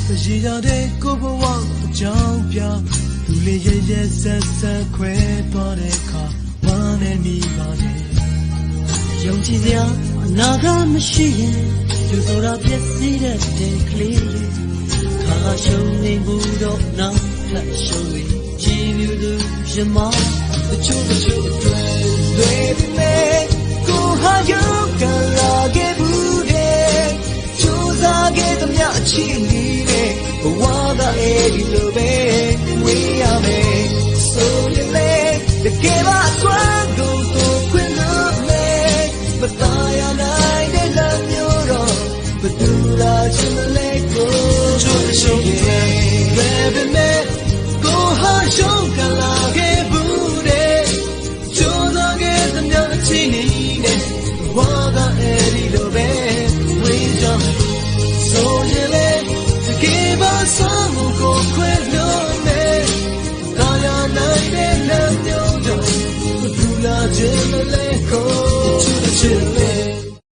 ရေရတဲ့ကိုဘဝအကြောင်းပြသူလေးရဲ့ရဲ့ဆက်ဆက်ခွဲသွားတဲ့အခါဝမ်းနေမိပါနဲ့ယုံကြည်စရာအနာဂတ်မရှိရင်ကျူဆိုတာပြည့်စည်တဲ့ကလေးလေးခါရှုံနေမှုတော့နောက်ထပ်ရှုံးပြီးကြည်မြူသူရမတချို့အတွက်တွေနဲ့ကိုဟာယောကလာခဲ့ဘူးတဲ့ကျူစားခဲ့သမျှအချီးလေးဘဝကအဲ့ဒီလိုပဲဝေးရမယ်ဆိုရင်လေတကယ်ပါဆွမ်းကိုခွင့်လို့လေမသားရနိုင်တဲ့လမ်းမျိုးတော့ဘယ်သူလာချင်လဲကိုချိုးချိုးရဲ့ဘယ်နဲ့ကိုဟာရှုံးကလာခဲ့ဘူးတဲ့ကျိုးစားခဲ့သမျှအချီးနဲ့ဘဝကအဲ့ဒီလိုပဲဝေးရမယ်ဆိုရင်လေGive us some go quick no me Kaya naide na nyodo Dula jele ko Chula